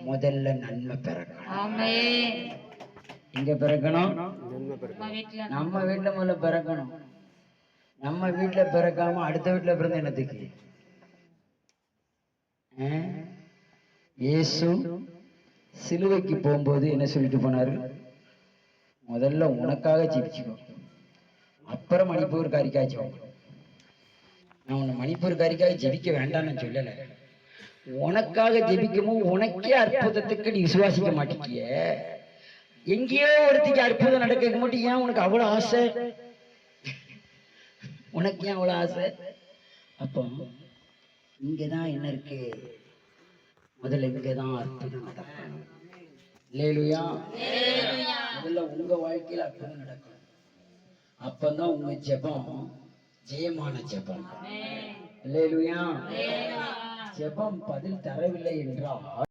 முதல்ல நன்மை பிறக்கணும். எங்க பிறக்கணும்? நம்ம வீட்டுல முதல்ல பிறக்கணும். நம்ம வீட்டுல பிறக்காம அடுத்த வீட்டுல பிறந்த என்னத்துக்கு? இயேசு சிலுவைக்கு போகும்போது என்ன சொல்லிட்டு போனாரு? முதல்ல உனக்காக ஜெபிச்சுக்கோ, அப்புறம் மணிப்பூர் காரிக்காய்ச்சி. நான் உன்னை மணிப்பூர் காரிக்காக ஜெபிக்க வேண்டாம்னு சொல்லல. உனக்காக ஜெபிக்கும்போது உனக்கே அற்புதத்துக்கு நீ விசுவாசிக்க மாட்டேங்கிய. எங்கேயோ ஒருத்திக்கு அற்புதம் நடக்க மட்டும் ஏன் உனக்கு அவ்வளவு ஆசை? உனக்கு ஏன் அவ்வளவு ஆசை? அப்போ இங்கதான் என்ன இருக்கு? முதல்ல இங்கதான் அற்புதம் நடக்கணும். இல்லையா? முதல்ல உங்க வாழ்க்கையில அற்புதம் நடக்கணும். அப்பதான் உங்க ஜெபம் ஜெயமான ஜெபம். இல்லையா? ஜெபம் பதில் தரவில்லை என்றால்